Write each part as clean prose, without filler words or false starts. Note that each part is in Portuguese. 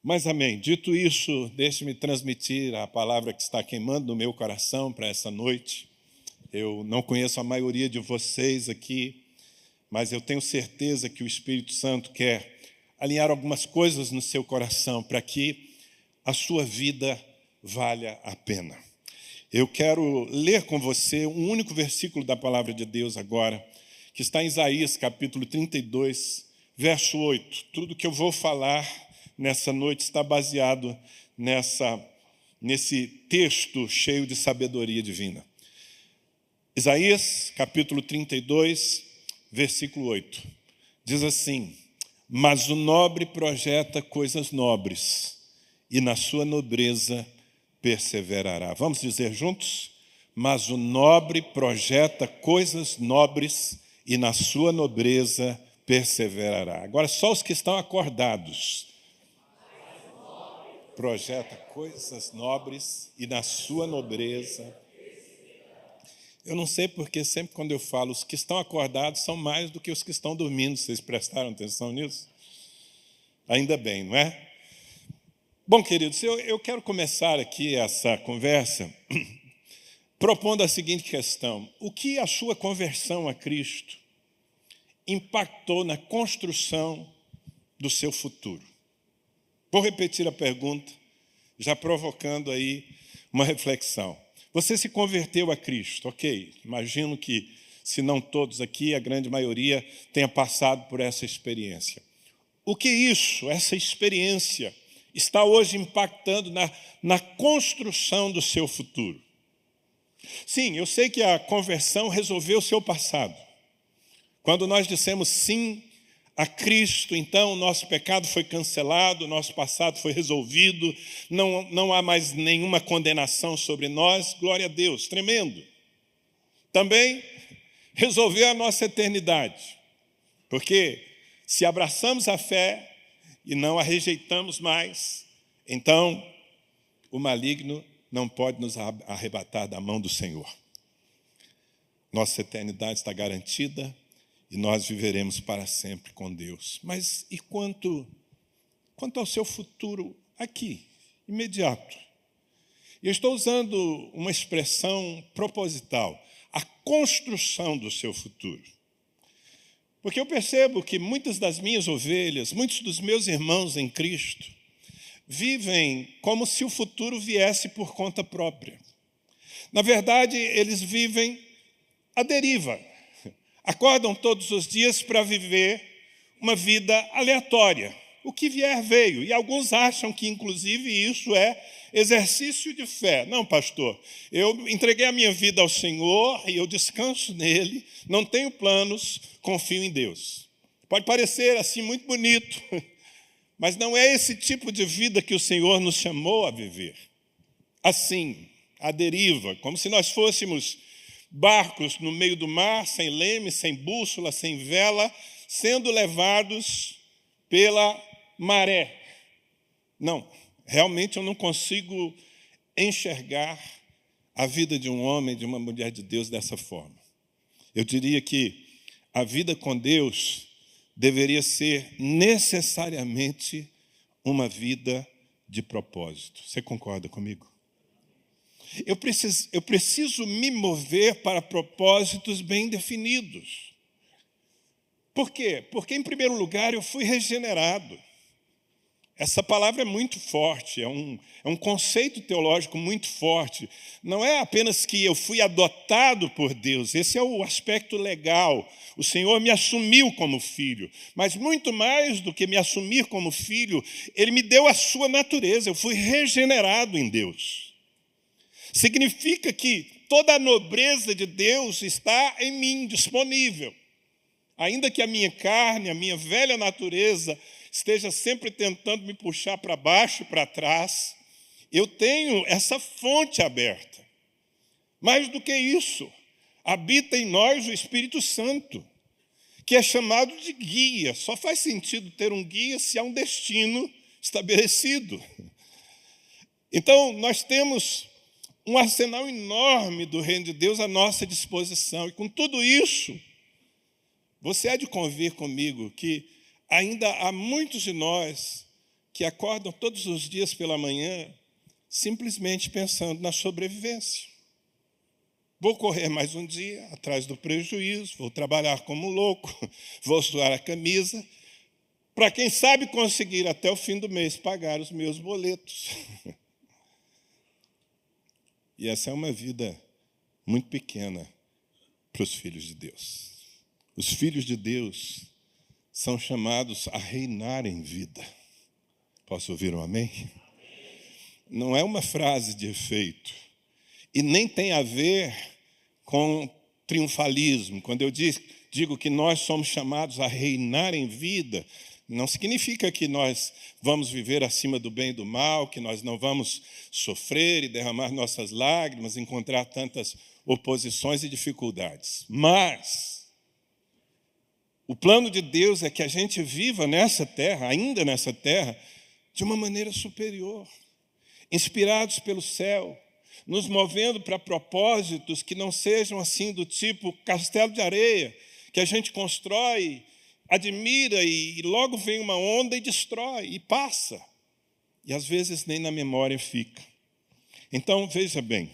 Mas amém. Dito isso, deixe-me transmitir a palavra que está queimando no meu coração para essa noite. Eu não conheço a maioria de vocês aqui, mas eu tenho certeza que o Espírito Santo quer alinhar algumas coisas no seu coração para que a sua vida valha a pena. Eu quero ler com você um único versículo da palavra de Deus agora, que está em Isaías, capítulo 32, verso 8. Tudo que eu vou falar nessa noite está baseado nesse texto cheio de sabedoria divina. Isaías, capítulo 32, versículo 8. Diz assim: mas o nobre projeta coisas nobres, e na sua nobreza perseverará. Vamos dizer juntos? Mas o nobre projeta coisas nobres, e na sua nobreza perseverará. Agora, só os que estão acordados. Projeta coisas nobres, e na sua nobreza. Eu não sei porque sempre quando eu falo os que estão acordados são mais do que os que estão dormindo. Vocês prestaram atenção nisso? Ainda bem, não é? Bom, queridos, eu quero começar aqui essa conversa propondo a seguinte questão: o que a sua conversão a Cristo impactou na construção do seu futuro? Vou repetir a pergunta, já provocando aí uma reflexão. Você se converteu a Cristo, ok? Imagino que, se não todos aqui, a grande maioria tenha passado por essa experiência. O que essa experiência, está hoje impactando na construção do seu futuro? Sim, eu sei que a conversão resolveu o seu passado. Quando nós dissemos sim a Cristo, então o nosso pecado foi cancelado, o nosso passado foi resolvido, não há mais nenhuma condenação sobre nós, glória a Deus, tremendo. Também resolveu a nossa eternidade, porque se abraçamos a fé e não a rejeitamos mais, então o maligno não pode nos arrebatar da mão do Senhor. Nossa eternidade está garantida e nós viveremos para sempre com Deus. Mas e quanto ao seu futuro aqui, imediato? Eu estou usando uma expressão proposital, a construção do seu futuro. Porque eu percebo que muitas das minhas ovelhas, muitos dos meus irmãos em Cristo, vivem como se o futuro viesse por conta própria. Na verdade, eles vivem à deriva. Acordam todos os dias para viver uma vida aleatória. O que vier veio. E alguns acham que, inclusive, isso é exercício de fé. Não, pastor, eu entreguei a minha vida ao Senhor e eu descanso nele, não tenho planos, confio em Deus. Pode parecer assim muito bonito, mas não é esse tipo de vida que o Senhor nos chamou a viver. Assim, à deriva, como se nós fôssemos barcos no meio do mar, sem leme, sem bússola, sem vela, sendo levados pela maré. Não, realmente eu não consigo enxergar a vida de um homem, de uma mulher de Deus dessa forma. Eu diria que a vida com Deus deveria ser necessariamente uma vida de propósito. Você concorda comigo? Eu preciso me mover para propósitos bem definidos. Por quê? Porque, em primeiro lugar, eu fui regenerado. Essa palavra é muito forte, é um conceito teológico muito forte. Não é apenas que eu fui adotado por Deus, esse é o aspecto legal. O Senhor me assumiu como filho, mas muito mais do que me assumir como filho, Ele me deu a sua natureza, eu fui regenerado em Deus. Significa que toda a nobreza de Deus está em mim, disponível. Ainda que a minha carne, a minha velha natureza, esteja sempre tentando me puxar para baixo, para trás, eu tenho essa fonte aberta. Mais do que isso, habita em nós o Espírito Santo, que é chamado de guia. Só faz sentido ter um guia se há um destino estabelecido. Então, nós temos um arsenal enorme do reino de Deus à nossa disposição. E com tudo isso, você há de convir comigo que ainda há muitos de nós que acordam todos os dias pela manhã simplesmente pensando na sobrevivência. Vou correr mais um dia atrás do prejuízo, vou trabalhar como louco, vou suar a camisa, para quem sabe conseguir até o fim do mês pagar os meus boletos. E essa é uma vida muito pequena para os filhos de Deus. Os filhos de Deus são chamados a reinar em vida. Posso ouvir um amém? Não é uma frase de efeito. E nem tem a ver com triunfalismo. Quando eu digo que nós somos chamados a reinar em vida, não significa que nós vamos viver acima do bem e do mal, que nós não vamos sofrer e derramar nossas lágrimas, encontrar tantas oposições e dificuldades. Mas o plano de Deus é que a gente viva nessa terra, ainda nessa terra, de uma maneira superior, inspirados pelo céu, nos movendo para propósitos que não sejam assim do tipo castelo de areia, que a gente constrói, admira e logo vem uma onda e destrói, e passa. E às vezes nem na memória fica. Então, veja bem,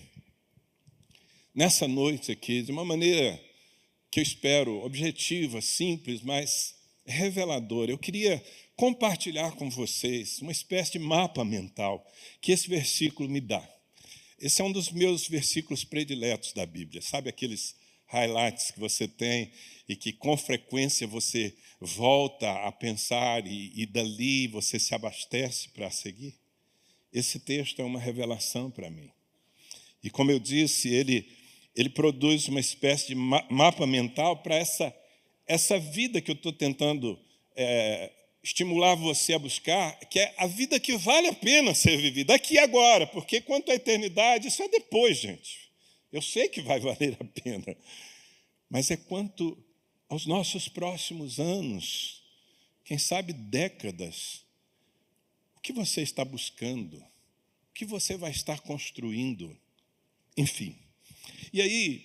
nessa noite aqui, de uma maneira que eu espero objetiva, simples, mas reveladora, eu queria compartilhar com vocês uma espécie de mapa mental que esse versículo me dá. Esse é um dos meus versículos prediletos da Bíblia. Sabe aqueles highlights que você tem e que com frequência você volta a pensar e dali você se abastece para seguir? Esse texto é uma revelação para mim. E como eu disse, ele produz uma espécie de mapa mental para essa vida que eu estou tentando estimular você a buscar, que é a vida que vale a pena ser vivida, aqui e agora, porque quanto à eternidade, isso é depois, gente. Eu sei que vai valer a pena, mas é quanto aos nossos próximos anos, quem sabe décadas. O que você está buscando? O que você vai estar construindo? Enfim. E aí,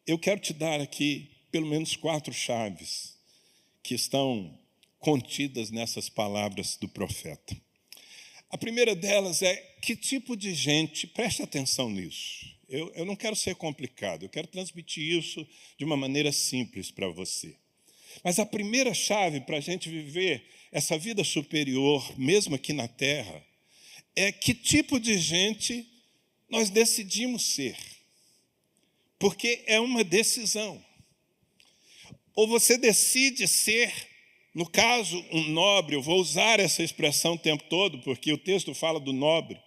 eu quero te dar aqui pelo menos 4 chaves que estão contidas nessas palavras do profeta. A primeira delas é que tipo de gente, preste atenção nisso. Eu não quero ser complicado, eu quero transmitir isso de uma maneira simples para você. Mas a primeira chave para a gente viver essa vida superior, mesmo aqui na Terra, é que tipo de gente nós decidimos ser. Porque é uma decisão. Ou você decide ser, no caso, um nobre, eu vou usar essa expressão o tempo todo, porque o texto fala do nobre.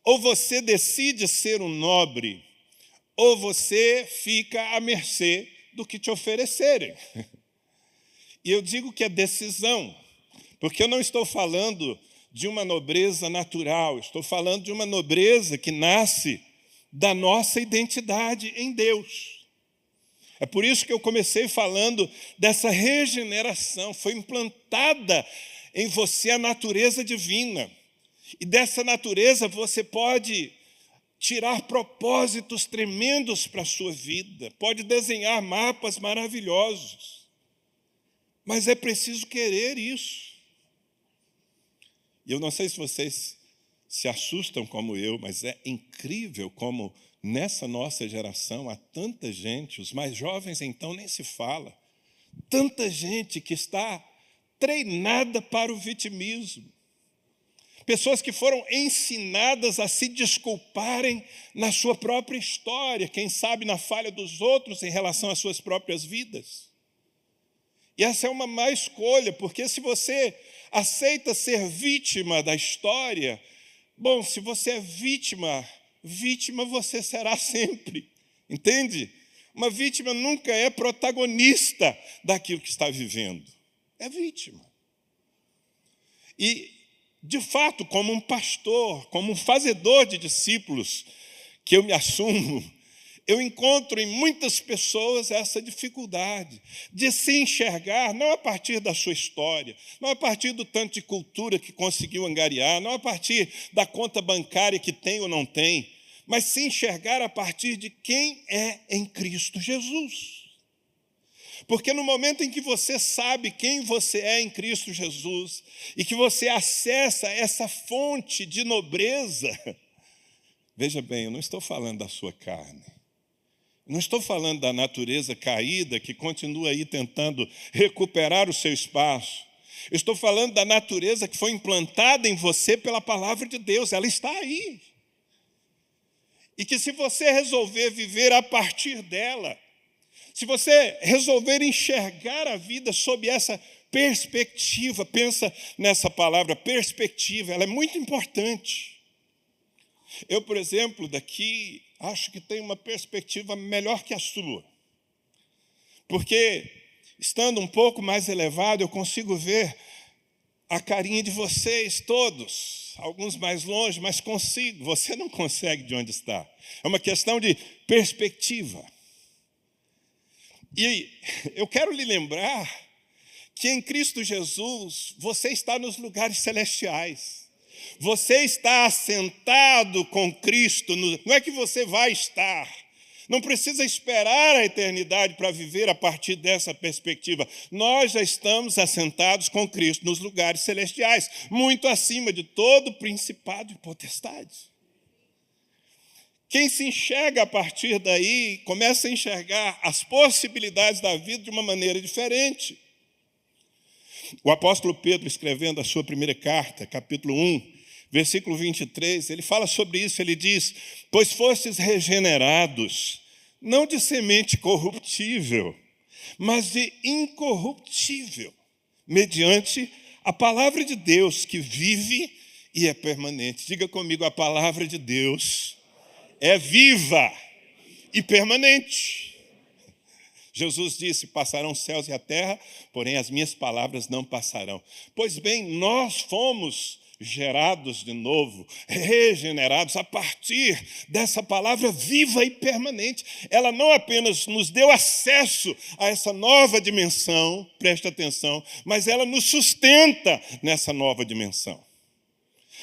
Ou você decide ser um nobre, ou você fica à mercê do que te oferecerem. E eu digo que é decisão, porque eu não estou falando de uma nobreza natural, estou falando de uma nobreza que nasce da nossa identidade em Deus. É por isso que eu comecei falando dessa regeneração, foi implantada em você a natureza divina. E dessa natureza você pode tirar propósitos tremendos para a sua vida, pode desenhar mapas maravilhosos. Mas é preciso querer isso. E eu não sei se vocês se assustam como eu, mas é incrível como nessa nossa geração há tanta gente, os mais jovens então nem se fala, tanta gente que está treinada para o vitimismo. Pessoas que foram ensinadas a se desculparem na sua própria história, quem sabe na falha dos outros em relação às suas próprias vidas. E essa é uma má escolha, porque se você aceita ser vítima da história, bom, se você é vítima você será sempre, entende? Uma vítima nunca é protagonista daquilo que está vivendo, é vítima. E, de fato, como um pastor, como um fazedor de discípulos, que eu me assumo, eu encontro em muitas pessoas essa dificuldade de se enxergar, não a partir da sua história, não a partir do tanto de cultura que conseguiu angariar, não a partir da conta bancária que tem ou não tem, mas se enxergar a partir de quem é em Cristo Jesus. Porque no momento em que você sabe quem você é em Cristo Jesus e que você acessa essa fonte de nobreza, veja bem, eu não estou falando da sua carne, não estou falando da natureza caída que continua aí tentando recuperar o seu espaço. Eu estou falando da natureza que foi implantada em você pela palavra de Deus, ela está aí. E que se você resolver viver a partir dela, se você resolver enxergar a vida sob essa perspectiva, pensa nessa palavra perspectiva, ela é muito importante. Eu, por exemplo, daqui, acho que tenho uma perspectiva melhor que a sua. Porque, estando um pouco mais elevado, eu consigo ver a carinha de vocês todos, alguns mais longe, mas consigo. Você não consegue de onde está. É uma questão de perspectiva. E eu quero lhe lembrar que em Cristo Jesus você está nos lugares celestiais. Você está assentado com Cristo. Não é que você vai estar. Não precisa esperar a eternidade para viver a partir dessa perspectiva. Nós já estamos assentados com Cristo nos lugares celestiais, muito acima de todo principado e potestade. Quem se enxerga a partir daí, começa a enxergar as possibilidades da vida de uma maneira diferente. O apóstolo Pedro, escrevendo a sua primeira carta, capítulo 1, versículo 23, ele fala sobre isso, ele diz: pois fostes regenerados, não de semente corruptível, mas de incorruptível, mediante a palavra de Deus que vive e é permanente. Diga comigo, a palavra de Deus é viva e permanente. Jesus disse: passarão os céus e a terra, porém as minhas palavras não passarão. Pois bem, nós fomos gerados de novo, regenerados a partir dessa palavra viva e permanente. Ela não apenas nos deu acesso a essa nova dimensão, preste atenção, mas ela nos sustenta nessa nova dimensão.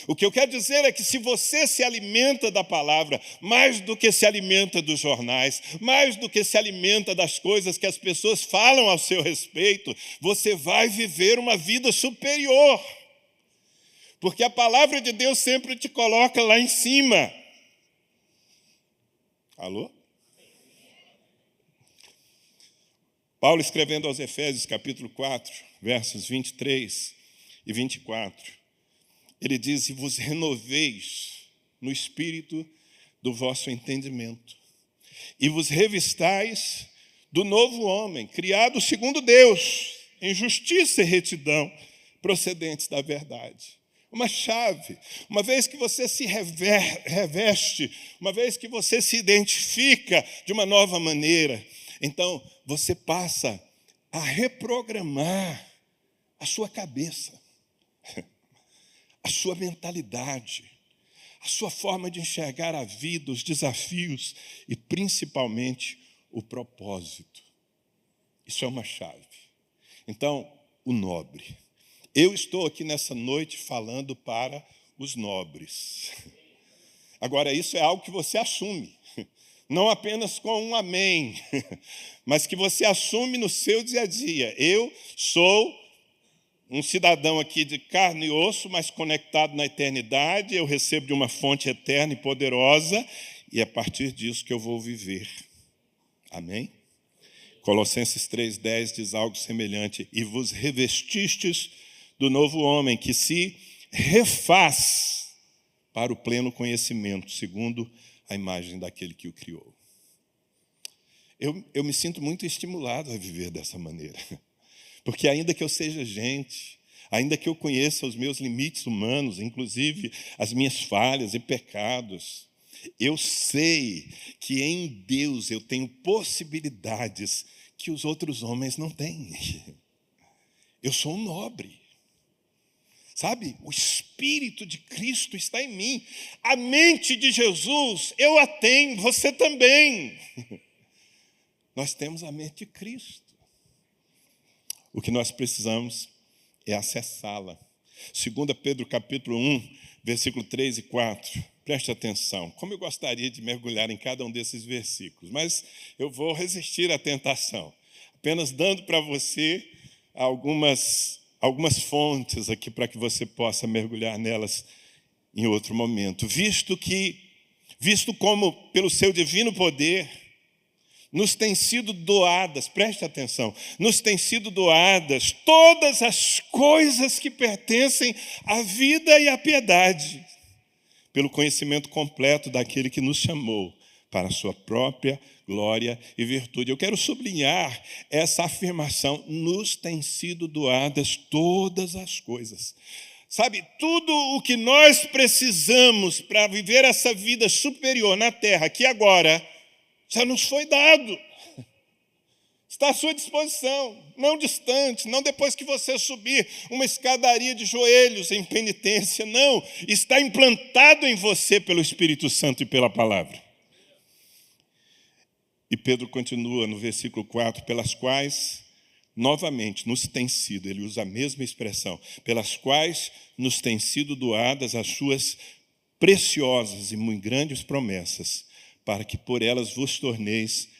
O que eu quero dizer é que se você se alimenta da palavra, mais do que se alimenta dos jornais, mais do que se alimenta das coisas que as pessoas falam ao seu respeito, você vai viver uma vida superior. Porque a palavra de Deus sempre te coloca lá em cima. Alô? Paulo, escrevendo aos Efésios, capítulo 4, versos 23 e 24, ele diz: e vos renoveis no espírito do vosso entendimento, e vos revistais do novo homem, criado segundo Deus, em justiça e retidão, procedentes da verdade. Uma chave, uma vez que você se reveste, uma vez que você se identifica de uma nova maneira, então você passa a reprogramar a sua cabeça, a sua mentalidade, a sua forma de enxergar a vida, os desafios e, principalmente, o propósito. Isso é uma chave. Então, o nobre. Eu estou aqui nessa noite falando para os nobres. Agora, isso é algo que você assume, não apenas com um amém, mas que você assume no seu dia a dia. Eu sou um cidadão aqui de carne e osso, mas conectado na eternidade. Eu recebo de uma fonte eterna e poderosa, e é a partir disso que eu vou viver. Amém? Colossenses 3,10 diz algo semelhante: e vos revestistes do novo homem, que se refaz para o pleno conhecimento, segundo a imagem daquele que o criou. Eu me sinto muito estimulado a viver dessa maneira. Porque ainda que eu seja gente, ainda que eu conheça os meus limites humanos, inclusive as minhas falhas e pecados, eu sei que em Deus eu tenho possibilidades que os outros homens não têm. Eu sou um nobre. Sabe, o Espírito de Cristo está em mim. A mente de Jesus, eu a tenho, você também. Nós temos a mente de Cristo. O que nós precisamos é acessá-la. 2 Pedro capítulo 1, versículo 3 e 4. Preste atenção. Como eu gostaria de mergulhar em cada um desses versículos, mas eu vou resistir à tentação. apenas dando para você algumas fontes aqui para que você possa mergulhar nelas em outro momento. Visto como pelo seu divino poder nos têm sido doadas, preste atenção, nos têm sido doadas todas as coisas que pertencem à vida e à piedade, pelo conhecimento completo daquele que nos chamou para a sua própria glória e virtude. Eu quero sublinhar essa afirmação: nos têm sido doadas todas as coisas. Sabe, tudo o que nós precisamos para viver essa vida superior na terra, aqui agora, já nos foi dado. Está à sua disposição, não distante, não depois que você subir uma escadaria de joelhos em penitência, não. Está implantado em você pelo Espírito Santo e pela palavra. E Pedro continua no versículo 4, pelas quais, novamente, nos tem sido, ele usa a mesma expressão, pelas quais nos têm sido doadas as suas preciosas e muito grandes promessas, para que por elas vos torneis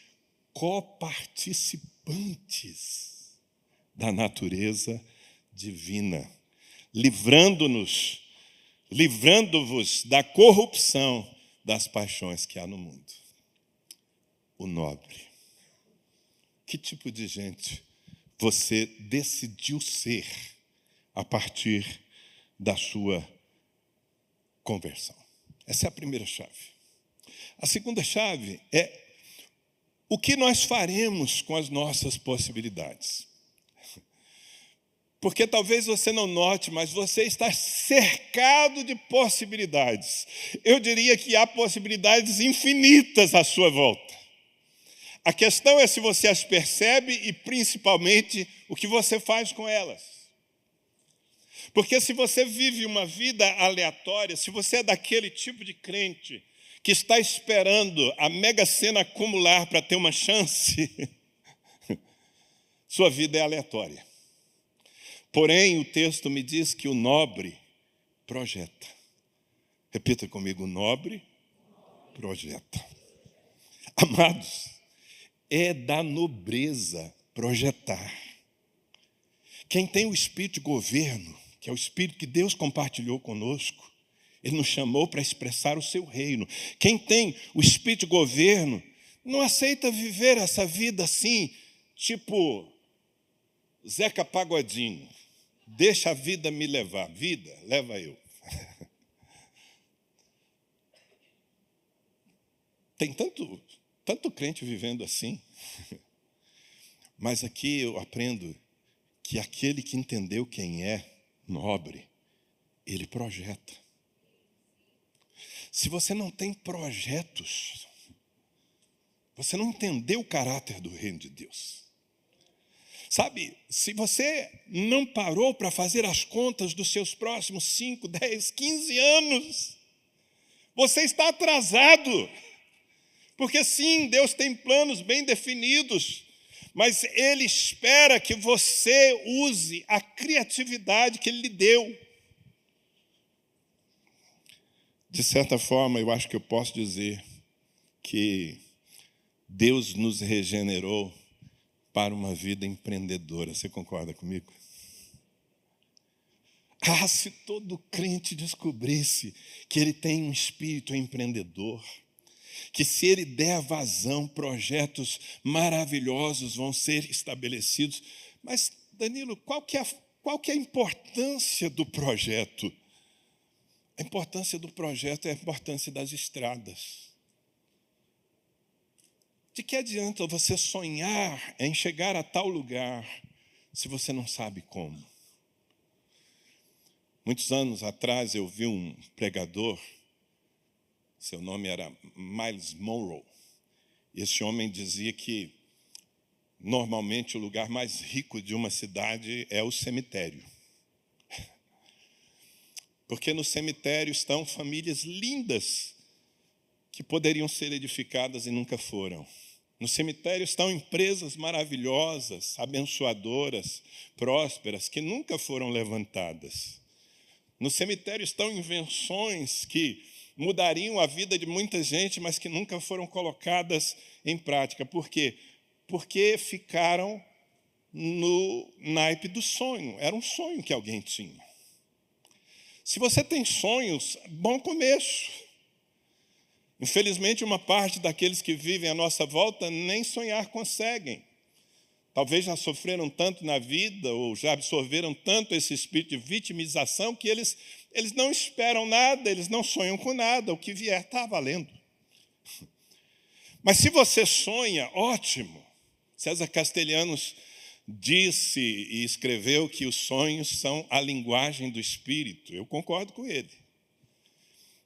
coparticipantes da natureza divina, livrando-vos da corrupção das paixões que há no mundo. O nobre. Que tipo de gente você decidiu ser a partir da sua conversão? Essa é a primeira chave. A segunda chave é o que nós faremos com as nossas possibilidades. Porque talvez você não note, mas você está cercado de possibilidades. Eu diria que há possibilidades infinitas à sua volta. A questão é se você as percebe e, principalmente, o que você faz com elas. Porque se você vive uma vida aleatória, se você é daquele tipo de crente que está esperando a Mega Sena acumular para ter uma chance, sua vida é aleatória. Porém, o texto me diz que o nobre projeta. Repita comigo: o nobre projeta. Amados, é da nobreza projetar. Quem tem o espírito de governo, que é o espírito que Deus compartilhou conosco, Ele nos chamou para expressar o seu reino. Quem tem o espírito de governo não aceita viver essa vida assim, tipo Zeca Pagodinho. Deixa a vida me levar. Vida, leva eu. Tem tanto crente vivendo assim. Mas aqui eu aprendo que aquele que entendeu quem é nobre, ele projeta. Se você não tem projetos, você não entendeu o caráter do reino de Deus. Sabe, se você não parou para fazer as contas dos seus próximos 5, 10, 15 anos, você está atrasado. Porque sim, Deus tem planos bem definidos, mas Ele espera que você use a criatividade que Ele lhe deu. De certa forma, eu acho que eu posso dizer que Deus nos regenerou para uma vida empreendedora. Você concorda comigo? Ah, se todo crente descobrisse que ele tem um espírito empreendedor, que se ele der vazão, projetos maravilhosos vão ser estabelecidos. Mas, Danilo, qual que é a importância do projeto? A importância do projeto é a importância das estradas. De que adianta você sonhar em chegar a tal lugar se você não sabe como? Muitos anos atrás eu vi um pregador, seu nome era Miles Monroe. Esse homem dizia que normalmente o lugar mais rico de uma cidade é o cemitério. Porque no cemitério estão famílias lindas que poderiam ser edificadas e nunca foram. No cemitério estão empresas maravilhosas, abençoadoras, prósperas, que nunca foram levantadas. No cemitério estão invenções que mudariam a vida de muita gente, mas que nunca foram colocadas em prática. Por quê? Porque ficaram no naipe do sonho. Era um sonho que alguém tinha. Se você tem sonhos, bom começo. Infelizmente, uma parte daqueles que vivem à nossa volta nem sonhar conseguem. Talvez já sofreram tanto na vida ou já absorveram tanto esse espírito de vitimização que eles não esperam nada, eles não sonham com nada, o que vier está valendo. Mas se você sonha, ótimo. César Castellanos disse e escreveu que os sonhos são a linguagem do espírito. Eu concordo com ele.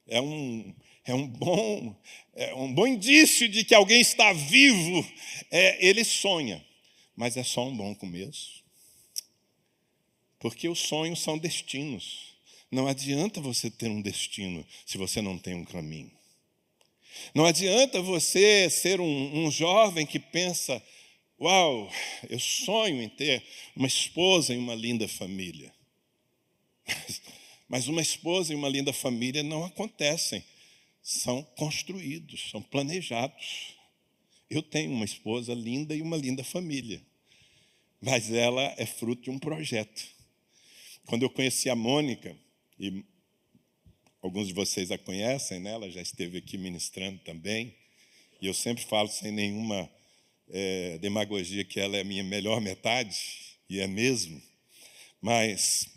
É um bom indício de que alguém está vivo. Ele sonha, mas é só um bom começo. Porque os sonhos são destinos. Não adianta você ter um destino se você não tem um caminho. Não adianta você ser um jovem que pensa, uau, eu sonho em ter uma esposa e uma linda família. Mas uma esposa e uma linda família não acontecem. São construídos, são planejados. Eu tenho uma esposa linda e uma linda família. Mas ela é fruto de um projeto. Quando eu conheci a Mônica, e alguns de vocês a conhecem, né? Ela já esteve aqui ministrando também. E eu sempre falo sem nenhuma demagogia que ela é a minha melhor metade, e é mesmo. Mas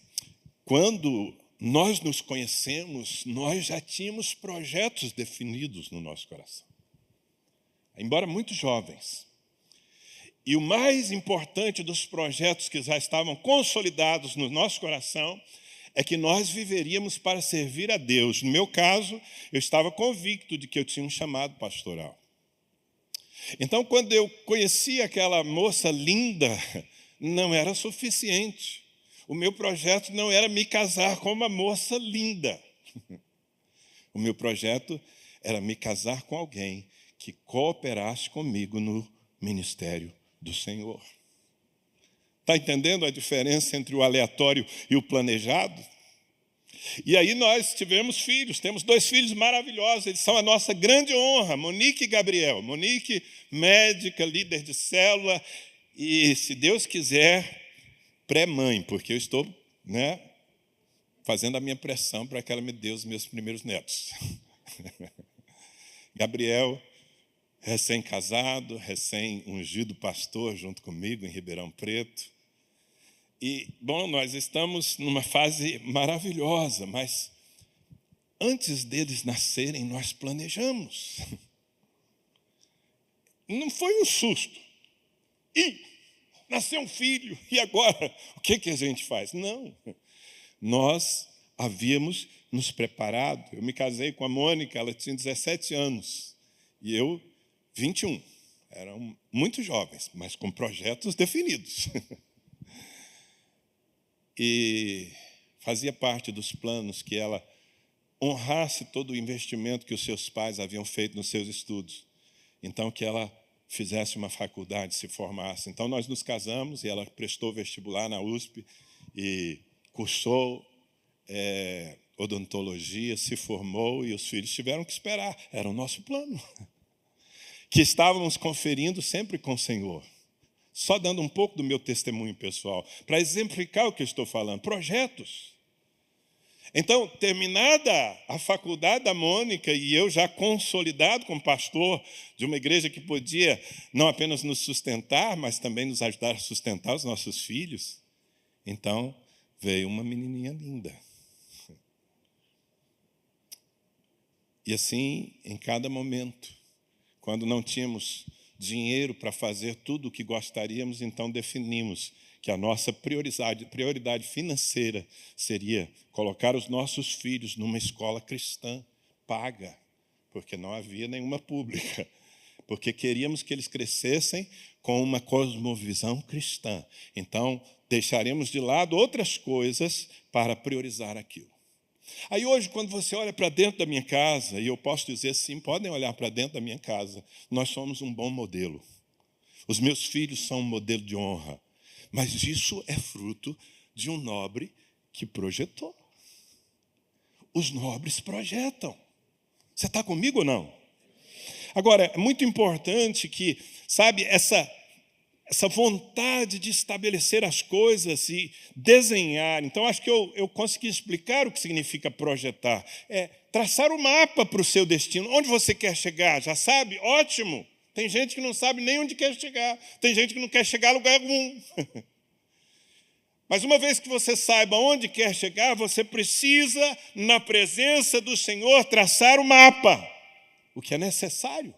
quando nós nos conhecemos, nós já tínhamos projetos definidos no nosso coração. Embora muito jovens. E o mais importante dos projetos que já estavam consolidados no nosso coração é que nós viveríamos para servir a Deus. No meu caso, eu estava convicto de que eu tinha um chamado pastoral. Então, quando eu conheci aquela moça linda, não era suficiente. O meu projeto não era me casar com uma moça linda. O meu projeto era me casar com alguém que cooperasse comigo no ministério do Senhor. Está entendendo a diferença entre o aleatório e o planejado? E aí nós tivemos filhos, temos 2 filhos maravilhosos, eles são a nossa grande honra, Monique e Gabriel. Monique, médica, líder de célula, e, se Deus quiser, pré-mãe, porque eu estou, fazendo a minha pressão para que ela me dê os meus primeiros netos. Gabriel, recém-casado, recém-ungido pastor junto comigo em Ribeirão Preto. E, bom, nós estamos numa fase maravilhosa, mas antes deles nascerem, nós planejamos. Não foi um susto. Ih, nasceu um filho, e agora? O que a gente faz? Não. Nós havíamos nos preparado. Eu me casei com a Mônica, ela tinha 17 anos, e eu 21. Eram muito jovens, mas com projetos definidos. E fazia parte dos planos que ela honrasse todo o investimento que os seus pais haviam feito nos seus estudos. Então, que ela fizesse uma faculdade, se formasse. Então, nós nos casamos e ela prestou vestibular na USP e cursou odontologia, se formou e os filhos tiveram que esperar. Era o nosso plano, que estávamos conferindo sempre com o Senhor. Só dando um pouco do meu testemunho pessoal, para exemplificar o que eu estou falando. Projetos. Então, terminada a faculdade da Mônica e eu já consolidado como pastor de uma igreja que podia não apenas nos sustentar, mas também nos ajudar a sustentar os nossos filhos, então veio uma menininha linda. E assim, em cada momento, quando não tínhamos dinheiro para fazer tudo o que gostaríamos, então definimos que a nossa prioridade financeira seria colocar os nossos filhos numa escola cristã paga, porque não havia nenhuma pública, porque queríamos que eles crescessem com uma cosmovisão cristã. Então, deixaremos de lado outras coisas para priorizar aquilo. Aí hoje, quando você olha para dentro da minha casa, e eu posso dizer sim, podem olhar para dentro da minha casa, nós somos um bom modelo. Os meus filhos são um modelo de honra. Mas isso é fruto de um nobre que projetou. Os nobres projetam. Você está comigo ou não? Agora, é muito importante que, sabe, essa essa vontade de estabelecer as coisas e desenhar. Então, acho que eu consegui explicar o que significa projetar. É traçar o mapa para o seu destino. Onde você quer chegar? Já sabe? Ótimo. Tem gente que não sabe nem onde quer chegar. Tem gente que não quer chegar a lugar algum. Mas uma vez que você saiba onde quer chegar, você precisa, na presença do Senhor, traçar o mapa. O que é necessário.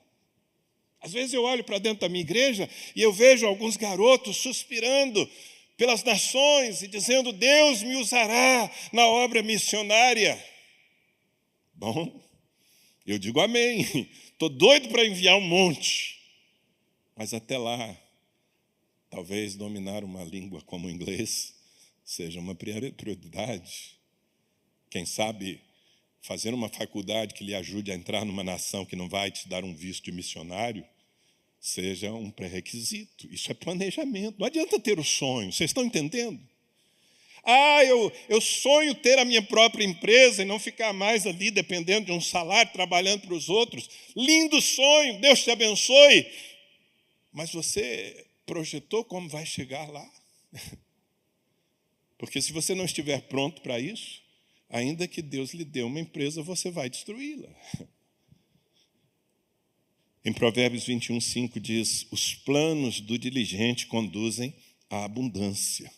Às vezes eu olho para dentro da minha igreja e eu vejo alguns garotos suspirando pelas nações e dizendo: Deus me usará na obra missionária. Bom, eu digo amém. Estou doido para enviar um monte. Mas até lá, talvez dominar uma língua como o inglês seja uma prioridade. Quem sabe fazer uma faculdade que lhe ajude a entrar numa nação que não vai te dar um visto de missionário seja um pré-requisito. Isso é planejamento. Não adianta ter o sonho. Vocês estão entendendo? Eu sonho ter a minha própria empresa e não ficar mais ali dependendo de um salário, trabalhando para os outros. Lindo sonho, Deus te abençoe. Mas você projetou como vai chegar lá? Porque se você não estiver pronto para isso, ainda que Deus lhe dê uma empresa, você vai destruí-la. Em Provérbios 21:5 diz: os planos do diligente conduzem à abundância,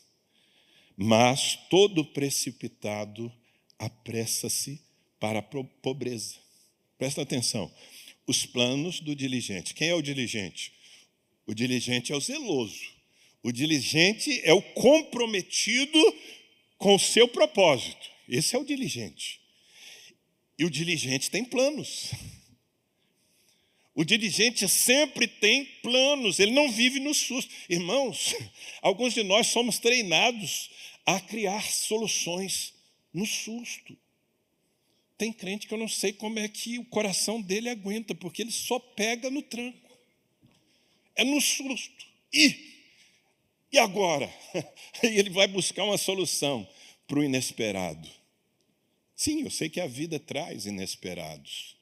mas todo precipitado apressa-se para a pobreza. Presta atenção. Os planos do diligente. Quem é o diligente? O diligente é o zeloso. O diligente é o comprometido com o seu propósito. Esse é o diligente. E o diligente tem planos. O diligente sempre tem planos, ele não vive no susto. Irmãos, alguns de nós somos treinados a criar soluções no susto. Tem crente que eu não sei como é que o coração dele aguenta, porque ele só pega no tranco. É no susto. E agora? Aí ele vai buscar uma solução para o inesperado. Sim, eu sei que a vida traz inesperados.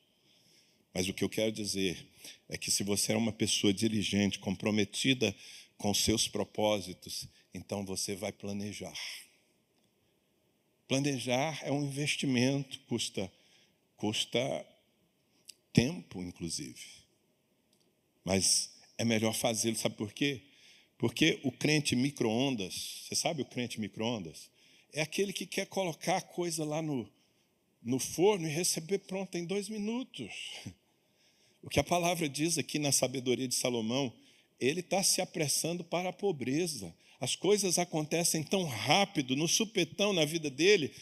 Mas o que eu quero dizer é que se você é uma pessoa diligente, comprometida com seus propósitos, então você vai planejar. Planejar é um investimento, custa tempo, inclusive. Mas é melhor fazê-lo, sabe por quê? Porque o crente micro-ondas, você sabe o crente micro-ondas? É aquele que quer colocar a coisa lá no forno e receber pronta em 2 minutos. O que a palavra diz aqui na sabedoria de Salomão, ele está se apressando para a pobreza. As coisas acontecem tão rápido, no supetão na vida dele,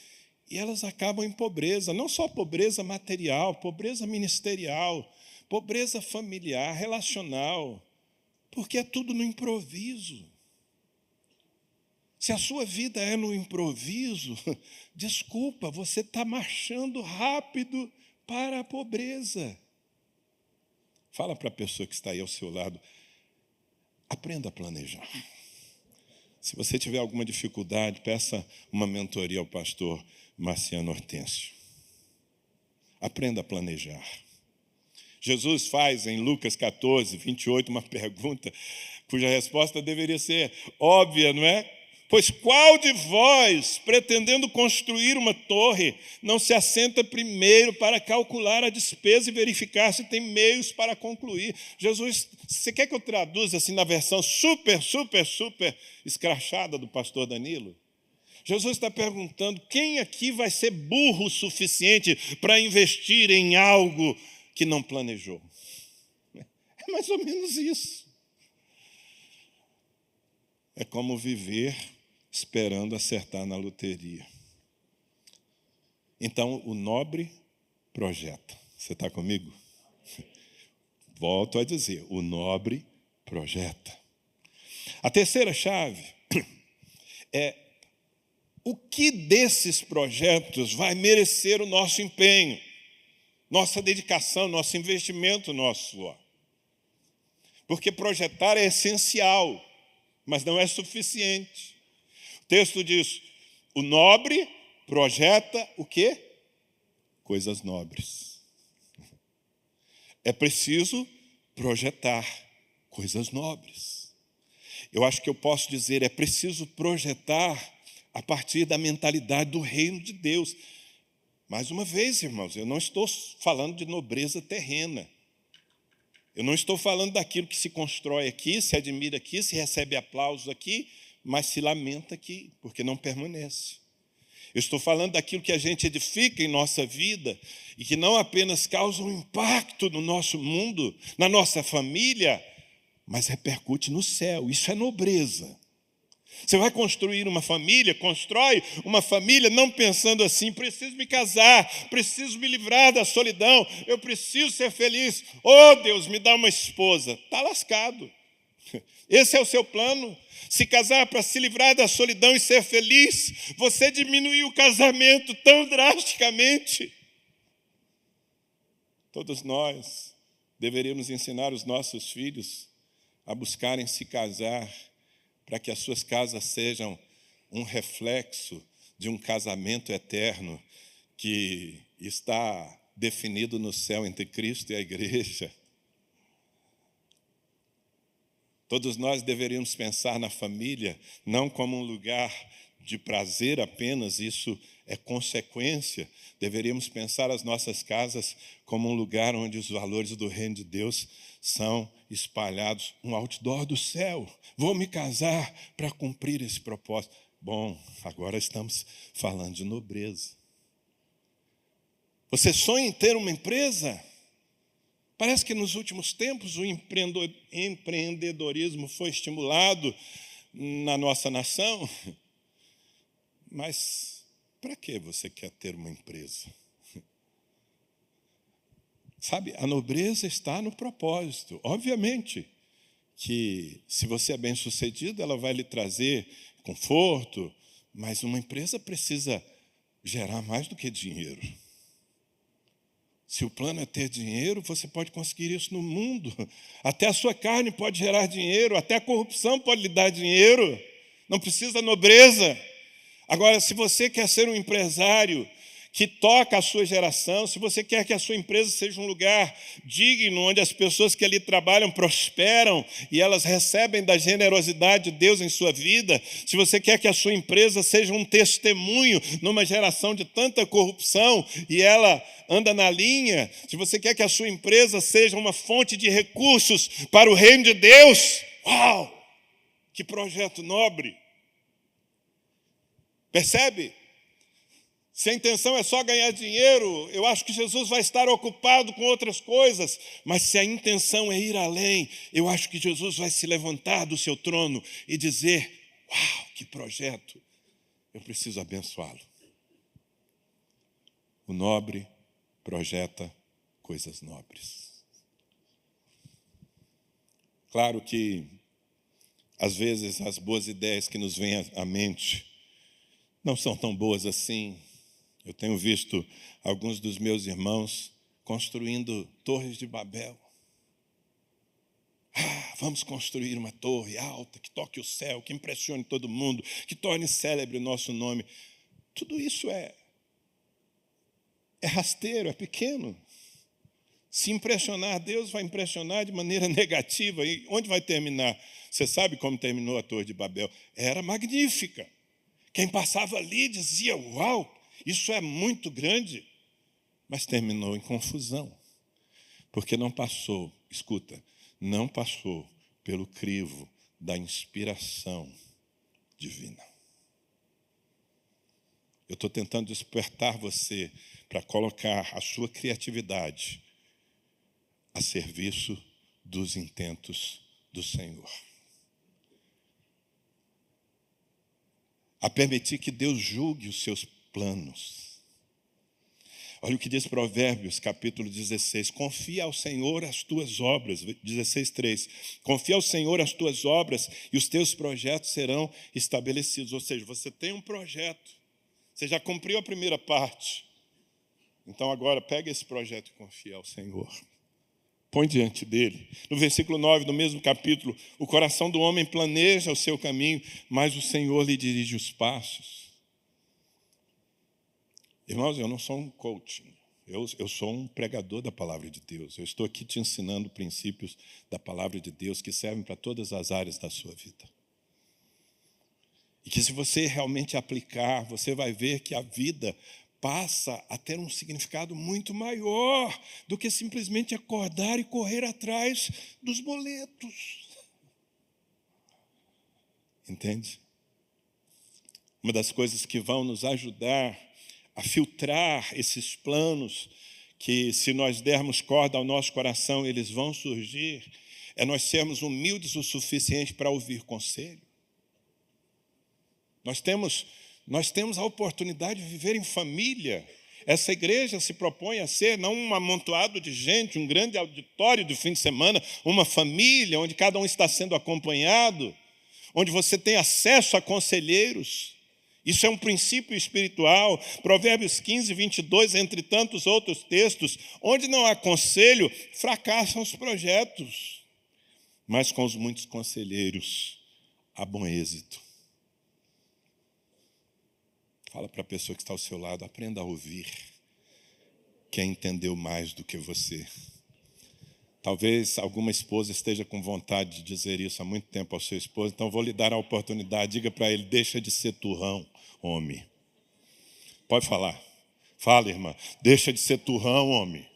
e elas acabam em pobreza. Não só pobreza material, pobreza ministerial, pobreza familiar, relacional, porque é tudo no improviso. Se a sua vida é no improviso, desculpa, você está marchando rápido para a pobreza. Fala para a pessoa que está aí ao seu lado, aprenda a planejar. Se você tiver alguma dificuldade, peça uma mentoria ao pastor Marciano Hortêncio. Aprenda a planejar. Jesus faz em Lucas 14:28 uma pergunta cuja resposta deveria ser óbvia, não é? Pois qual de vós, pretendendo construir uma torre, não se assenta primeiro para calcular a despesa e verificar se tem meios para concluir? Jesus, você quer que eu traduza assim na versão super escrachada do pastor Danilo? Jesus está perguntando, quem aqui vai ser burro o suficiente para investir em algo que não planejou? É mais ou menos isso. É como viver esperando acertar na loteria. Então, o nobre projeta. Você está comigo? Volto a dizer, o nobre projeta. A terceira chave é o que desses projetos vai merecer o nosso empenho, nossa dedicação, nosso investimento, nosso suor. Porque projetar é essencial, mas não é suficiente. O texto diz, o nobre projeta o quê? Coisas nobres. É preciso projetar coisas nobres. eu acho que eu posso dizer, é preciso projetar a partir da mentalidade do reino de Deus. Mais uma vez, irmãos, eu não estou falando de nobreza terrena. Eu não estou falando daquilo que se constrói aqui, se admira aqui, se recebe aplausos aqui, mas se lamenta aqui, porque não permanece. Eu estou falando daquilo que a gente edifica em nossa vida e que não apenas causa um impacto no nosso mundo, na nossa família, mas repercute no céu. Isso é nobreza. Você vai construir uma família, constrói uma família não pensando assim, preciso me casar, preciso me livrar da solidão, eu preciso ser feliz. Oh, Deus, me dá uma esposa. Está lascado. Esse é o seu plano? Se casar para se livrar da solidão e ser feliz, você diminuiu o casamento tão drasticamente. Todos nós deveríamos ensinar os nossos filhos a buscarem se casar para que as suas casas sejam um reflexo de um casamento eterno que está definido no céu entre Cristo e a igreja. Todos nós deveríamos pensar na família não como um lugar de prazer apenas, isso é consequência. Deveríamos pensar as nossas casas como um lugar onde os valores do reino de Deus são espalhados, um outdoor do céu. Vou me casar para cumprir esse propósito. Bom, agora estamos falando de nobreza. Você sonha em ter uma empresa? Parece que nos últimos tempos o empreendedorismo foi estimulado na nossa nação. Mas para que você quer ter uma empresa? Sabe, a nobreza está no propósito. Obviamente que se você é bem-sucedido, ela vai lhe trazer conforto, mas uma empresa precisa gerar mais do que dinheiro. Se o plano é ter dinheiro, você pode conseguir isso no mundo. Até a sua carne pode gerar dinheiro, até a corrupção pode lhe dar dinheiro. Não precisa nobreza. Agora, se você quer ser um empresário que toca a sua geração, se você quer que a sua empresa seja um lugar digno, onde as pessoas que ali trabalham prosperam e elas recebem da generosidade de Deus em sua vida, se você quer que a sua empresa seja um testemunho numa geração de tanta corrupção e ela anda na linha, se você quer que a sua empresa seja uma fonte de recursos para o reino de Deus, uau, que projeto nobre! Percebe? Se a intenção é só ganhar dinheiro, eu acho que Jesus vai estar ocupado com outras coisas. Mas se a intenção é ir além, eu acho que Jesus vai se levantar do seu trono e dizer, uau, que projeto, eu preciso abençoá-lo. O nobre projeta coisas nobres. Claro que, às vezes, as boas ideias que nos vêm à mente não são tão boas assim. Eu tenho visto alguns dos meus irmãos construindo torres de Babel. Vamos construir uma torre alta, que toque o céu, que impressione todo mundo, que torne célebre o nosso nome. Tudo isso é rasteiro, é pequeno. Se impressionar Deus, vai impressionar de maneira negativa. E onde vai terminar? Você sabe como terminou a Torre de Babel? Era magnífica. Quem passava ali dizia, uau, isso é muito grande. Mas terminou em confusão. Porque não passou, escuta, não passou pelo crivo da inspiração divina. Eu estou tentando despertar você para colocar a sua criatividade a serviço dos intentos do Senhor. A permitir que Deus julgue os seus planos. Olha o que diz Provérbios, capítulo 16. Confia ao Senhor as tuas obras. 16:3. Confia ao Senhor as tuas obras e os teus projetos serão estabelecidos. Ou seja, você tem um projeto. Você já cumpriu a primeira parte. Então agora pega esse projeto e confia ao Senhor. Põe diante dele. No versículo 9 do mesmo capítulo, o coração do homem planeja o seu caminho, mas o Senhor lhe dirige os Irmãos, eu não sou um coach, eu sou um pregador da palavra de Deus. Eu estou aqui te ensinando princípios da palavra de Deus que servem para todas as áreas da sua vida. E que se você realmente aplicar, você vai ver que a vida passa a ter um significado muito maior do que simplesmente acordar e correr atrás dos boletos. Entende? Uma das coisas que vão nos ajudar a filtrar esses planos, que se nós dermos corda ao nosso coração, eles vão surgir, é nós sermos humildes o suficiente para ouvir conselho. Nós temos a oportunidade de viver em família. Essa igreja se propõe a ser não um amontoado de gente, um grande auditório de fim de semana, uma família onde cada um está sendo acompanhado, onde você tem acesso a conselheiros. Isso é um princípio espiritual. Provérbios 15, 22, entre tantos outros textos, onde não há conselho, fracassam os projetos. Mas com os muitos conselheiros, há bom êxito. Fala para a pessoa que está ao seu lado, aprenda a ouvir quem entendeu mais do que você. Talvez alguma esposa esteja com vontade de dizer isso há muito tempo ao seu esposo, então vou lhe dar a oportunidade. Diga para ele, deixa de ser turrão, homem. Pode falar. Fala, irmã. Deixa de ser turrão, homem.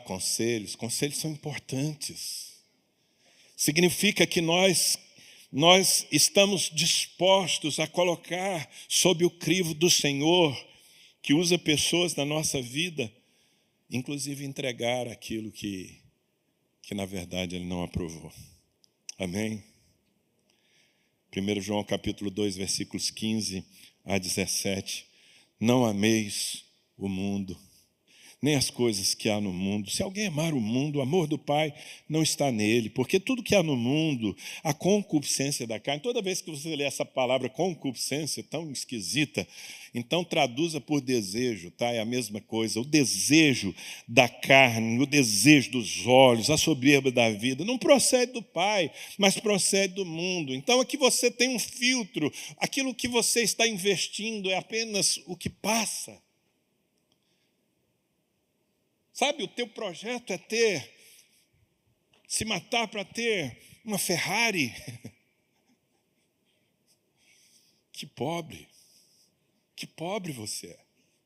Conselhos. Conselhos são importantes. Significa que nós estamos dispostos a colocar sob o crivo do Senhor, que usa pessoas na nossa vida, inclusive entregar aquilo que na verdade Ele não aprovou. Amém? 1 João capítulo 2, versículos 15 a 17. Não ameis o mundo, nem as coisas que há no mundo. Se alguém amar o mundo, o amor do Pai não está nele, porque tudo que há no mundo, a concupiscência da carne, toda vez que você lê essa palavra concupiscência, tão esquisita, então traduza por desejo, tá? É a mesma coisa, o desejo da carne, o desejo dos olhos, a soberba da vida, não procede do Pai, mas procede do mundo. Então aqui você tem um filtro, aquilo que você está investindo é apenas o que passa. Sabe, o teu projeto é se matar para ter uma Ferrari. Que pobre você é.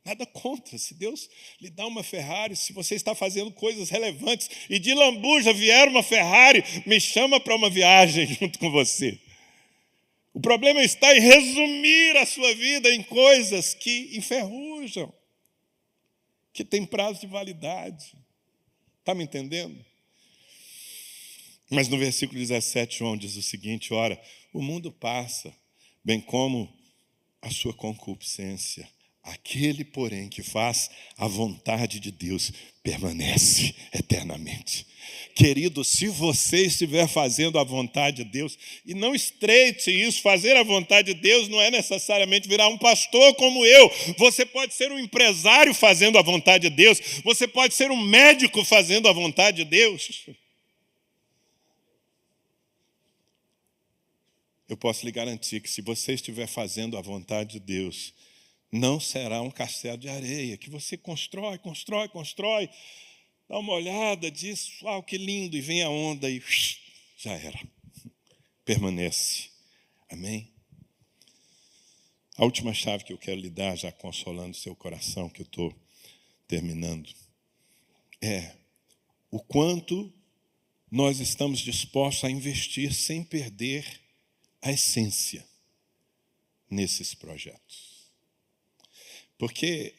Nada contra, se Deus lhe dá uma Ferrari, se você está fazendo coisas relevantes e de lambuja vier uma Ferrari, me chama para uma viagem junto com você. O problema está em resumir a sua vida em coisas que enferrujam, que tem prazo de validade. Está me entendendo? Mas no versículo 17, João diz o seguinte, ora, o mundo passa, bem como a sua concupiscência. Aquele, porém, que faz a vontade de Deus, permanece eternamente. Querido, se você estiver fazendo a vontade de Deus, e não estreite isso, fazer a vontade de Deus não é necessariamente virar um pastor como eu. Você pode ser um empresário fazendo a vontade de Deus, você pode ser um médico fazendo a vontade de Deus. Eu posso lhe garantir que se você estiver fazendo a vontade de Deus, não será um castelo de areia, que você constrói, dá uma olhada, diz, que lindo, e vem a onda e já era. Permanece. Amém? A última chave que eu quero lhe dar, já consolando o seu coração, que eu estou terminando, é o quanto nós estamos dispostos a investir sem perder a essência nesses projetos. Porque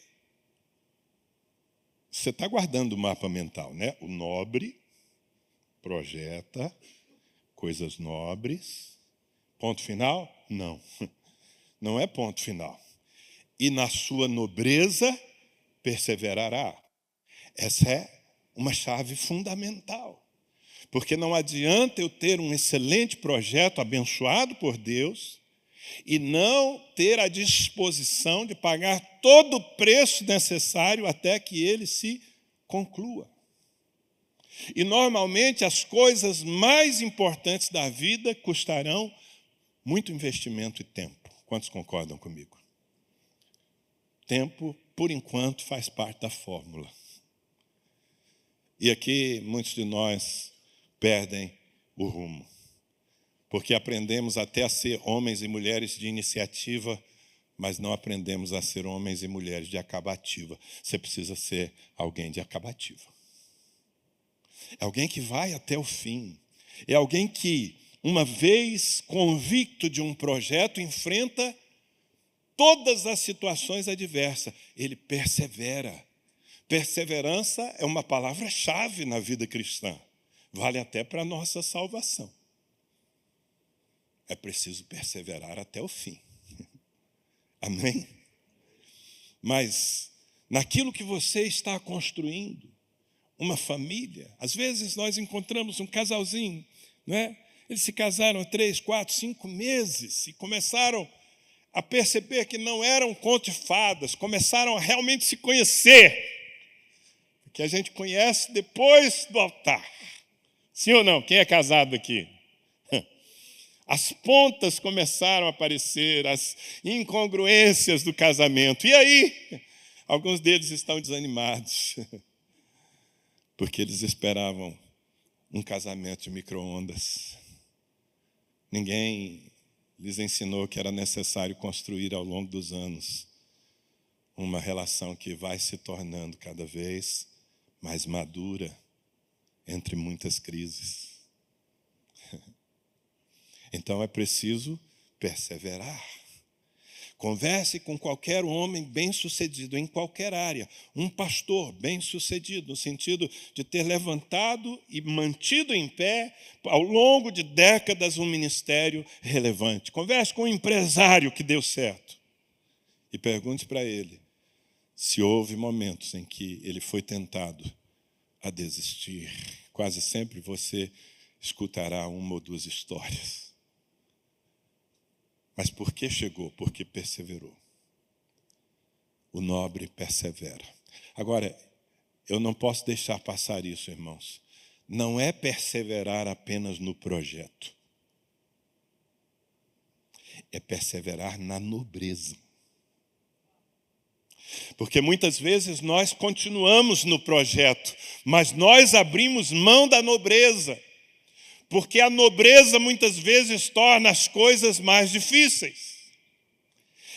você está guardando o mapa mental, né? O nobre projeta coisas nobres. Ponto final? Não. Não é ponto final. E na sua nobreza perseverará. Essa é uma chave fundamental. Porque não adianta eu ter um excelente projeto abençoado por Deus e não ter a disposição de pagar todo o preço necessário até que ele se conclua. E normalmente as coisas mais importantes da vida custarão muito investimento e tempo. Quantos concordam comigo? Tempo, por enquanto, faz parte da fórmula. E aqui muitos de nós perdem o rumo. Porque aprendemos até a ser homens e mulheres de iniciativa, mas não aprendemos a ser homens e mulheres de acabativa. Você precisa ser alguém de acabativa. É alguém que vai até o fim. É alguém que, uma vez convicto de um projeto, enfrenta todas as situações adversas. Ele persevera. Perseverança é uma palavra-chave na vida cristã. Vale até para a nossa salvação. É preciso perseverar até o fim. Amém? Mas, naquilo que você está construindo, uma família, às vezes nós encontramos um casalzinho, não é? Eles se casaram há 3, 4, 5 meses e começaram a perceber que não eram conto de fadas, começaram a realmente se conhecer, que a gente conhece depois do altar. Sim ou não? Quem é casado aqui? As pontas começaram a aparecer, as incongruências do casamento. E aí, alguns deles estão desanimados, porque eles esperavam um casamento de micro-ondas. Ninguém lhes ensinou que era necessário construir ao longo dos anos uma relação que vai se tornando cada vez mais madura, entre muitas crises. Então é preciso perseverar. Converse com qualquer homem bem-sucedido em qualquer área. Um pastor bem-sucedido, no sentido de ter levantado e mantido em pé, ao longo de décadas, um ministério relevante. Converse com um empresário que deu certo. E pergunte para ele se houve momentos em que ele foi tentado a desistir. Quase sempre você escutará uma ou duas histórias. Mas por que chegou? Porque perseverou. O nobre persevera. Agora, eu não posso deixar passar isso, irmãos. Não é perseverar apenas no projeto. É perseverar na nobreza. Porque muitas vezes nós continuamos no projeto, mas nós abrimos mão da nobreza. Porque a nobreza muitas vezes torna as coisas mais difíceis.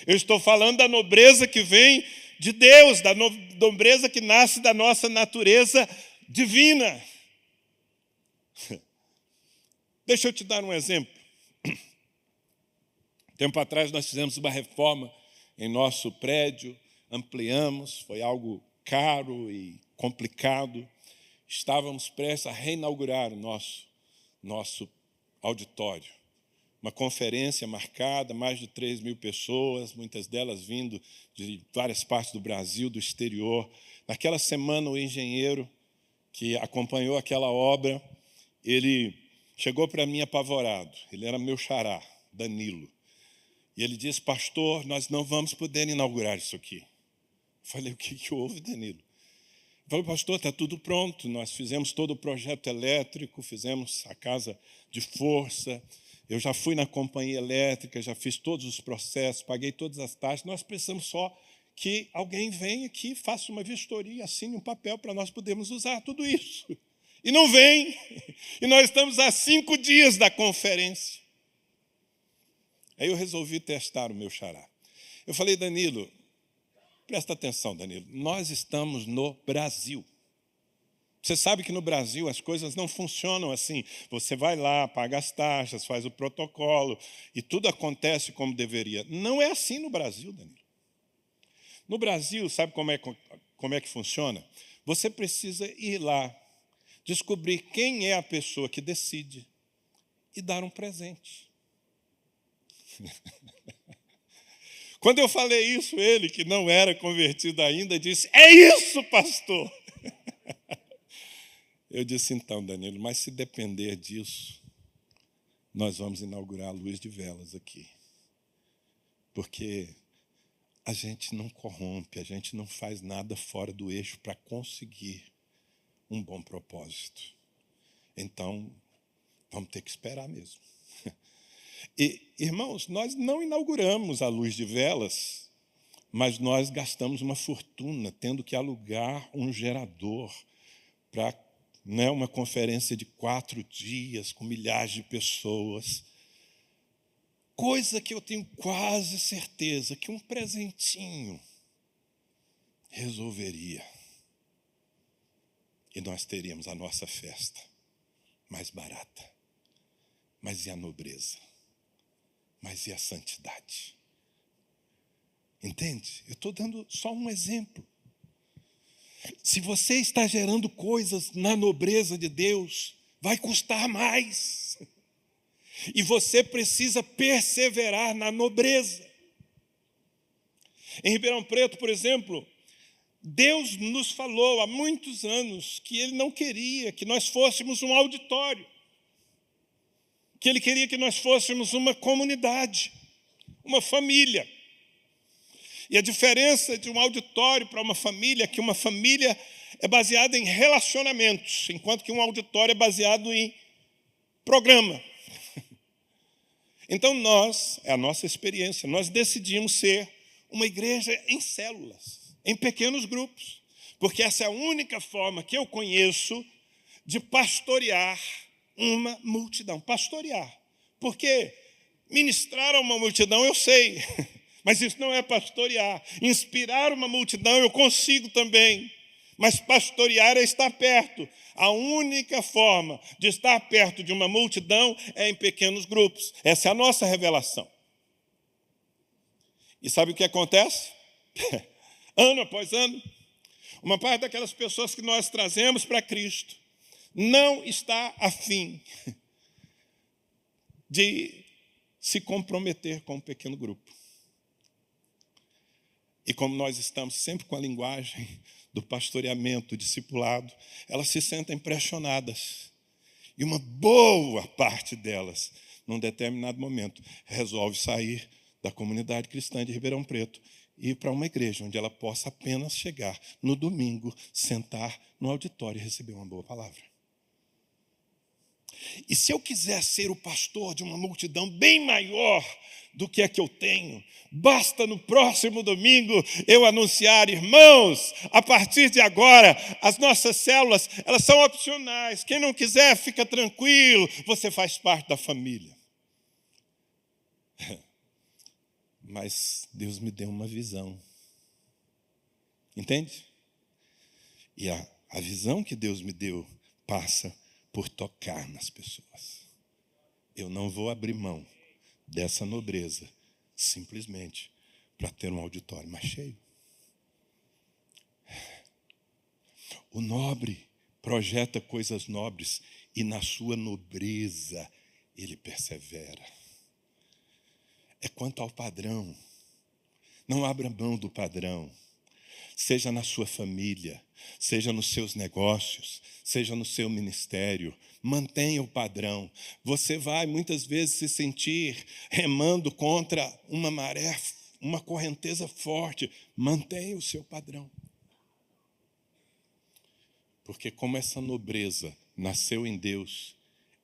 Eu estou falando da nobreza que vem de Deus, da nobreza que nasce da nossa natureza divina. Deixa eu te dar um exemplo. Tempo atrás nós fizemos uma reforma em nosso prédio, ampliamos, foi algo caro e complicado. Estávamos prestes a reinaugurar o nosso auditório. Uma conferência marcada, mais de 3.000 pessoas, muitas delas vindo de várias partes do Brasil, do exterior. Naquela semana, o engenheiro que acompanhou aquela obra, ele chegou para mim apavorado. Ele era meu xará, Danilo. E ele disse: pastor, nós não vamos poder inaugurar isso aqui. Eu falei: o que houve, Danilo? Ele falou: pastor, está tudo pronto. Nós fizemos todo o projeto elétrico, fizemos a casa de força. Eu já fui na companhia elétrica, já fiz todos os processos, paguei todas as taxas. Nós precisamos só que alguém venha aqui, faça uma vistoria, assine um papel para nós podermos usar tudo isso. E não vem. E nós estamos há 5 dias da conferência. Aí eu resolvi testar o meu xará. Eu falei: Danilo, presta atenção, Danilo, nós estamos no Brasil. Você sabe que no Brasil as coisas não funcionam assim. Você vai lá, paga as taxas, faz o protocolo e tudo acontece como deveria. Não é assim no Brasil, Danilo. No Brasil, sabe como é que funciona? Você precisa ir lá, descobrir quem é a pessoa que decide e dar um presente. Quando eu falei isso, ele, que não era convertido ainda, disse: é isso, pastor. Eu disse: então, Danilo, mas se depender disso, nós vamos inaugurar a luz de velas aqui. Porque a gente não corrompe, a gente não faz nada fora do eixo para conseguir um bom propósito. Então, vamos ter que esperar mesmo. E, irmãos, nós não inauguramos a luz de velas, mas nós gastamos uma fortuna tendo que alugar um gerador para não é uma conferência de 4 dias com milhares de pessoas. Coisa que eu tenho quase certeza que um presentinho resolveria. E nós teríamos a nossa festa mais barata. Mas e a nobreza? Mas e a santidade? Entende? Eu estou dando só um exemplo. Se você está gerando coisas na nobreza de Deus, vai custar mais. E você precisa perseverar na nobreza. Em Ribeirão Preto, por exemplo, Deus nos falou há muitos anos que Ele não queria que nós fôssemos um auditório, que Ele queria que nós fôssemos uma comunidade, uma família. E a diferença de um auditório para uma família é que uma família é baseada em relacionamentos, enquanto que um auditório é baseado em programa. Então é a nossa experiência, nós decidimos ser uma igreja em células, em pequenos grupos, porque essa é a única forma que eu conheço de pastorear uma multidão. Pastorear, porque ministrar a uma multidão eu sei, mas isso não é pastorear. Inspirar uma multidão eu consigo também, mas pastorear é estar perto. A única forma de estar perto de uma multidão é em pequenos grupos. Essa é a nossa revelação. E sabe o que acontece? Ano após ano, uma parte daquelas pessoas que nós trazemos para Cristo não está afim de se comprometer com um pequeno grupo. E como nós estamos sempre com a linguagem do pastoreamento, discipulado, elas se sentem pressionadas. E uma boa parte delas, num determinado momento, resolve sair da comunidade cristã de Ribeirão Preto e ir para uma igreja onde ela possa apenas chegar no domingo, sentar no auditório e receber uma boa palavra. E se eu quiser ser o pastor de uma multidão bem maior do que a que eu tenho, basta no próximo domingo eu anunciar: irmãos, a partir de agora, as nossas células, elas são opcionais. Quem não quiser, fica tranquilo, você faz parte da família. Mas Deus me deu uma visão. Entende? E a visão que Deus me deu passa por tocar nas pessoas. Eu não vou abrir mão dessa nobreza simplesmente para ter um auditório mais cheio. O nobre projeta coisas nobres e na sua nobreza ele persevera. É quanto ao padrão. Não abra mão do padrão. Seja na sua família, seja nos seus negócios, seja no seu ministério, mantenha o padrão. Você vai muitas vezes se sentir remando contra uma maré, uma correnteza forte. Mantenha o seu padrão. Porque como essa nobreza nasceu em Deus,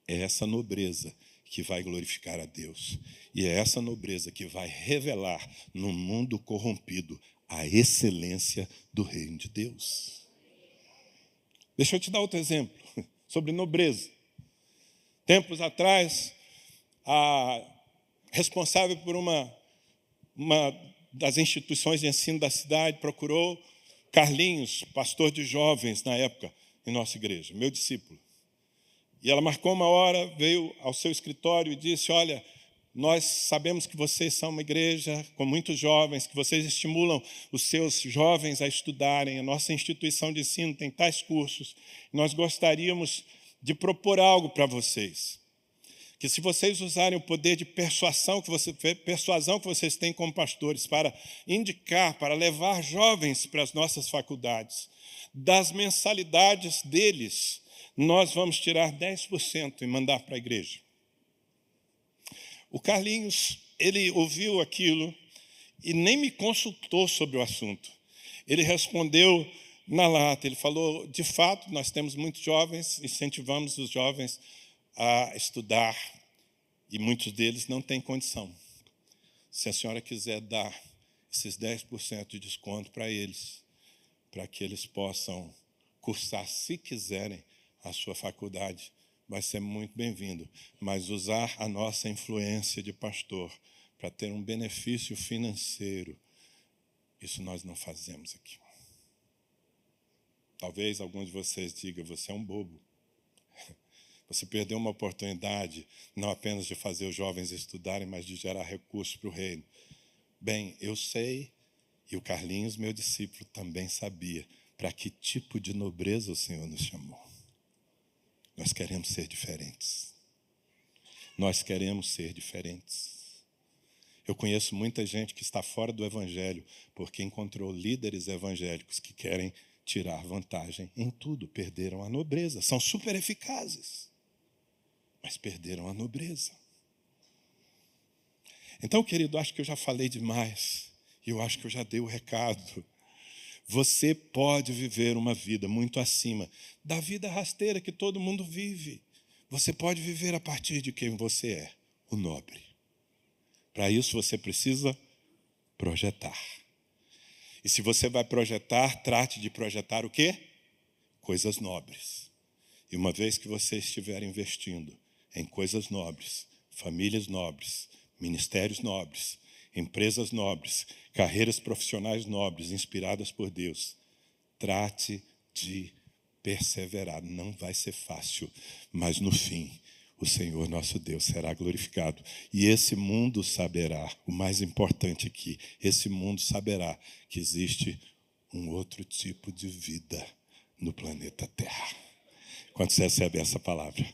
é essa nobreza que vai glorificar a Deus. E é essa nobreza que vai revelar no mundo corrompido a excelência do reino de Deus. Deixa eu te dar outro exemplo sobre nobreza. Tempos atrás, a responsável por uma das instituições de ensino da cidade procurou Carlinhos, pastor de jovens na época, em nossa igreja, meu discípulo. E ela marcou uma hora, veio ao seu escritório e disse: olha, nós sabemos que vocês são uma igreja com muitos jovens, que vocês estimulam os seus jovens a estudarem. A nossa instituição de ensino tem tais cursos. Nós gostaríamos de propor algo para vocês. Que se vocês usarem o poder de persuasão que vocês têm como pastores para indicar, para levar jovens para as nossas faculdades, das mensalidades deles, nós vamos tirar 10% e mandar para a igreja. O Carlinhos, ele ouviu aquilo e nem me consultou sobre o assunto. Ele respondeu na lata, ele falou: de fato, nós temos muitos jovens, incentivamos os jovens a estudar e muitos deles não têm condição. Se a senhora quiser dar esses 10% de desconto para eles, para que eles possam cursar, se quiserem, a sua faculdade, vai ser muito bem-vindo. Mas usar a nossa influência de pastor para ter um benefício financeiro, isso nós não fazemos aqui. Talvez alguns de vocês digam, você é um bobo. Você perdeu uma oportunidade, não apenas de fazer os jovens estudarem, mas de gerar recursos para o reino. Bem, eu sei, e o Carlinhos, meu discípulo, também sabia para que tipo de nobreza o Senhor nos chamou. Nós queremos ser diferentes. Nós queremos ser diferentes. Eu conheço muita gente que está fora do Evangelho porque encontrou líderes evangélicos que querem tirar vantagem em tudo. Perderam a nobreza. São super eficazes, mas perderam a nobreza. Então, querido, acho que eu já falei demais. E eu acho que eu já dei o recado. Você pode viver uma vida muito acima da vida rasteira que todo mundo vive. Você pode viver a partir de quem você é, o nobre. Para isso você precisa projetar. E se você vai projetar, trate de projetar o quê? Coisas nobres. E uma vez que você estiver investindo em coisas nobres, famílias nobres, ministérios nobres, empresas nobres, carreiras profissionais nobres, inspiradas por Deus, trate de perseverar. Não vai ser fácil, mas no fim, o Senhor nosso Deus será glorificado. E esse mundo saberá, o mais importante aqui, esse mundo saberá que existe um outro tipo de vida no planeta Terra. Quando você recebe essa palavra?